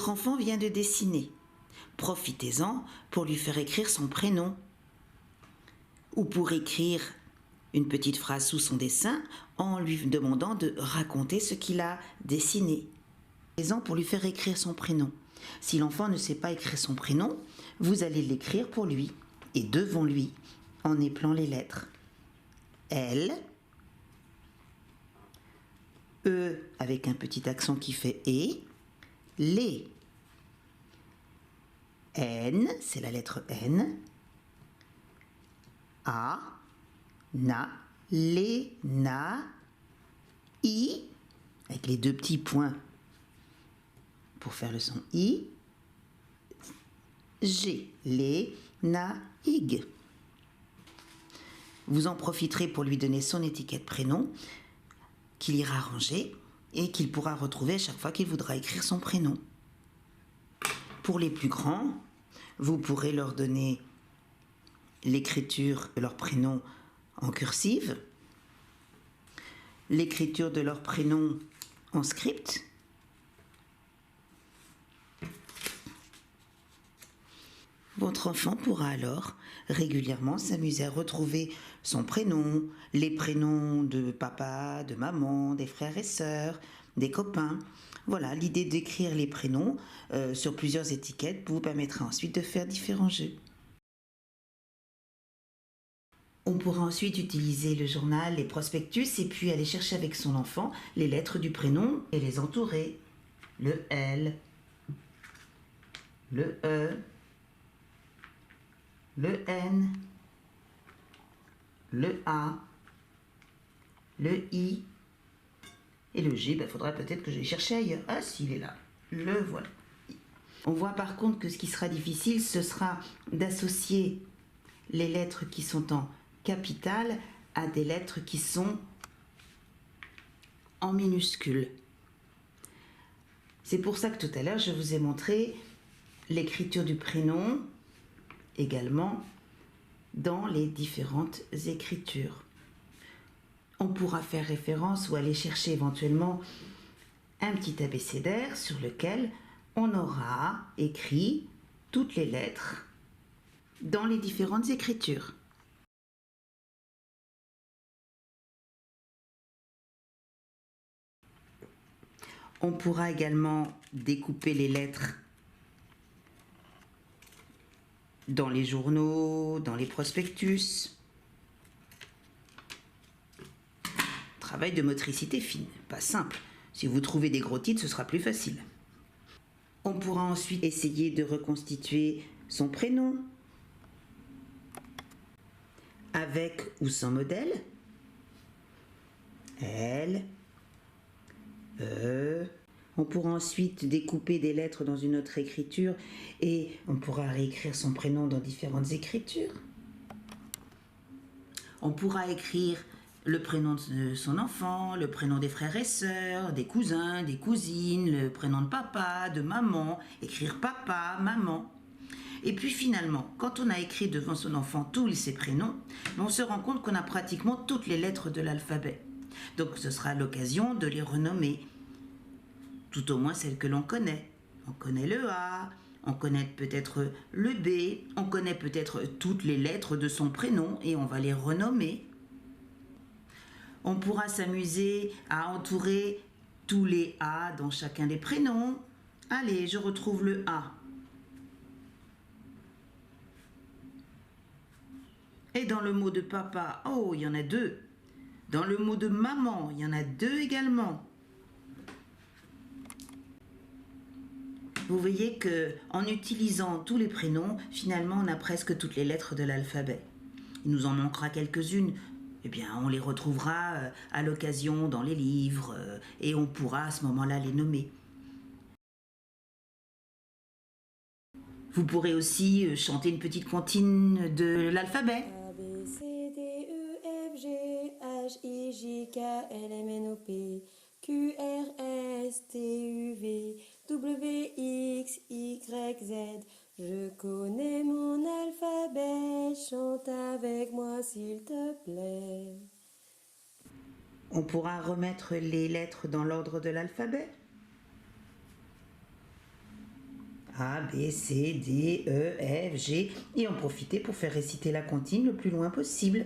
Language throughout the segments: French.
Votre enfant vient de dessiner. Profitez-en pour lui faire écrire son prénom ou pour écrire une petite phrase sous son dessin en lui demandant de raconter ce qu'il a dessiné. Profitez-en pour lui faire écrire son prénom. Si l'enfant ne sait pas écrire son prénom, vous allez l'écrire pour lui et devant lui en épelant les lettres. L, E avec un petit accent qui fait E, les. N, c'est la lettre N. A, na, les, na. I, avec les deux petits points pour faire le son I. G, les, na, ig. Vous en profiterez pour lui donner son étiquette prénom qu'il ira ranger et qu'il pourra retrouver à chaque fois qu'il voudra écrire son prénom. Pour les plus grands, vous pourrez leur donner l'écriture de leur prénom en cursive, l'écriture de leur prénom en script, votre enfant pourra alors régulièrement s'amuser à retrouver son prénom, les prénoms de papa, de maman, des frères et sœurs, des copains. Voilà, l'idée d'écrire les prénoms sur plusieurs étiquettes vous permettra ensuite de faire différents jeux. On pourra ensuite utiliser le journal, les prospectus et puis aller chercher avec son enfant les lettres du prénom et les entourer. Le L, le E, le N, le A, le I et le G. Il faudra peut-être que je vais chercher ailleurs. Ah, s'il est là, le voilà. On voit par contre que ce qui sera difficile, ce sera d'associer les lettres qui sont en capitales à des lettres qui sont en minuscules. C'est pour ça que tout à l'heure, je vous ai montré l'écriture du prénom également dans les différentes écritures. On pourra faire référence ou aller chercher éventuellement un petit abécédaire sur lequel on aura écrit toutes les lettres dans les différentes écritures. On pourra également découper les lettres dans les journaux, dans les prospectus. Travail de motricité fine, pas simple. Si vous trouvez des gros titres, ce sera plus facile. On pourra ensuite essayer de reconstituer son prénom avec ou sans modèle. L, E. On pourra ensuite découper des lettres dans une autre écriture et on pourra réécrire son prénom dans différentes écritures. On pourra écrire le prénom de son enfant, le prénom des frères et sœurs, des cousins, des cousines, le prénom de papa, de maman, écrire papa, maman. Et puis finalement, quand on a écrit devant son enfant tous ses prénoms, on se rend compte qu'on a pratiquement toutes les lettres de l'alphabet. Donc ce sera l'occasion de les renommer, tout au moins celles que l'on connaît. On connaît le A, on connaît peut-être le B, on connaît peut-être toutes les lettres de son prénom et on va les renommer. On pourra s'amuser à entourer tous les A dans chacun des prénoms. Allez, je retrouve le A. Et dans le mot de papa, oh, il y en a deux. Dans le mot de maman, il y en a deux également. Vous voyez qu'en utilisant tous les prénoms, finalement, on a presque toutes les lettres de l'alphabet. Il nous en manquera quelques-unes. Eh bien, on les retrouvera à l'occasion dans les livres et on pourra à ce moment-là les nommer. Vous pourrez aussi chanter une petite comptine de l'alphabet. A, B, C, D, E, F, G, H, I, J, K, L, M, N, O, P, Q, R, S, T, U, V, W, X, Y, Z. Je connais mon alphabet, chante avec moi s'il te plaît. On pourra remettre les lettres dans l'ordre de l'alphabet. A, B, C, D, E, F, G, et en profiter pour faire réciter la comptine le plus loin possible.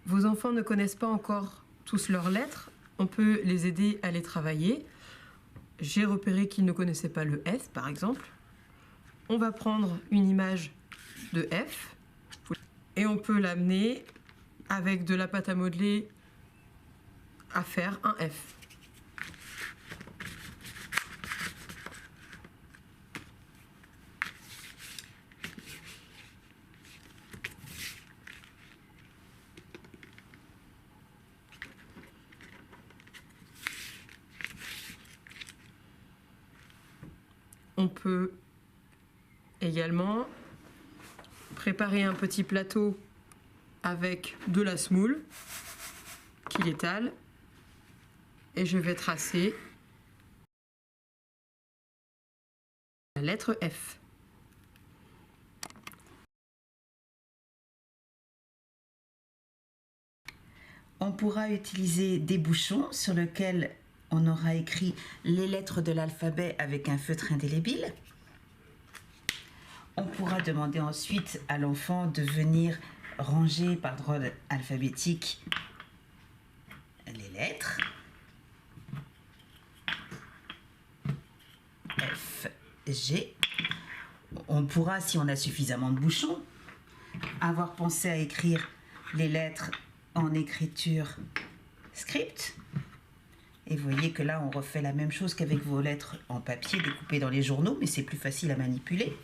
Vos enfants ne connaissent pas encore tous leurs lettres. On peut les aider à les travailler. J'ai repéré qu'ils ne connaissaient pas le F, par exemple. On va prendre une image de F et on peut l'amener avec de la pâte à modeler à faire un F. On peut également préparer un petit plateau avec de la semoule qu'il étale et je vais tracer la lettre F. On pourra utiliser des bouchons sur lesquels on aura écrit les lettres de l'alphabet avec un feutre indélébile. On pourra demander ensuite à l'enfant de venir ranger par ordre alphabétique les lettres. F, G. On pourra, si on a suffisamment de bouchons, avoir pensé à écrire les lettres en écriture script. Et vous voyez que là, on refait la même chose qu'avec vos lettres en papier découpées dans les journaux, mais c'est plus facile à manipuler.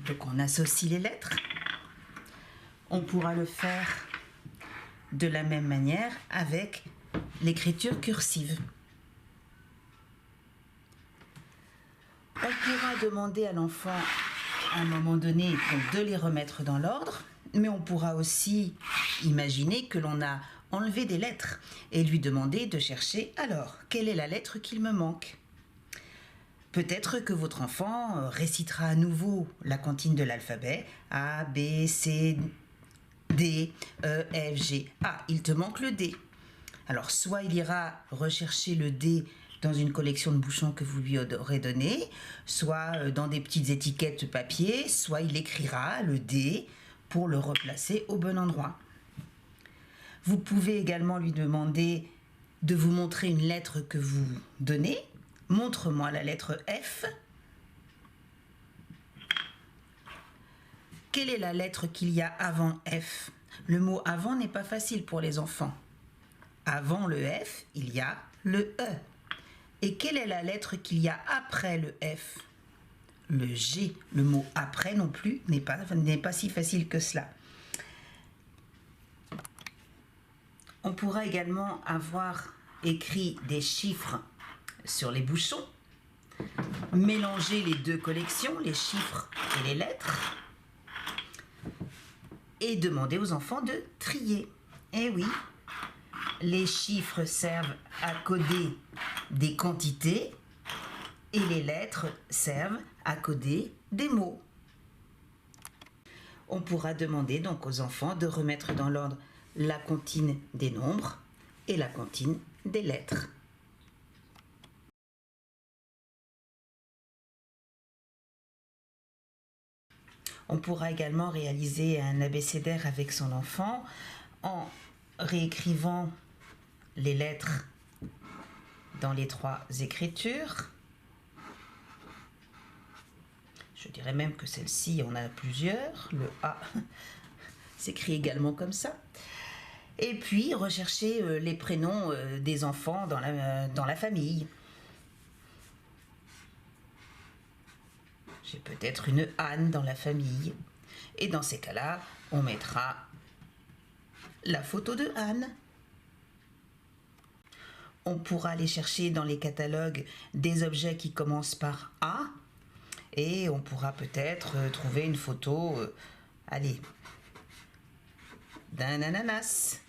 Donc on associe les lettres. On pourra le faire de la même manière avec l'écriture cursive. On pourra demander à l'enfant à un moment donné de les remettre dans l'ordre, mais on pourra aussi imaginer que l'on a enlevé des lettres et lui demander de chercher alors quelle est la lettre qu'il me manque. Peut-être que votre enfant récitera à nouveau la comptine de l'alphabet A, B, C, D, E, F, G. Ah, il te manque le D. Alors soit il ira rechercher le D dans une collection de bouchons que vous lui aurez donné, soit dans des petites étiquettes papier, soit il écrira le D pour le replacer au bon endroit. Vous pouvez également lui demander de vous montrer une lettre que vous donnez. Montre-moi la lettre F. Quelle est la lettre qu'il y a avant F? Le mot avant n'est pas facile pour les enfants. Avant le F, il y a le E. Et quelle est la lettre qu'il y a après le F? Le G. Le mot après non plus n'est pas si facile que cela. On pourra également avoir écrit des chiffres sur les bouchons, mélanger les deux collections, les chiffres et les lettres, et demander aux enfants de trier. Eh oui, les chiffres servent à coder des quantités et les lettres servent à coder des mots. On pourra demander donc aux enfants de remettre dans l'ordre la comptine des nombres et la comptine des lettres. On pourra également réaliser un abécédaire avec son enfant en réécrivant les lettres dans les 3 écritures. Je dirais même que celle-ci, on a plusieurs. Le A s'écrit également comme ça. Et puis, rechercher les prénoms des enfants dans la famille. J'ai peut-être une Anne dans la famille. Et dans ces cas-là, on mettra la photo de Anne. On pourra aller chercher dans les catalogues des objets qui commencent par A. Et on pourra peut-être trouver une photo, allez, d'un ananas.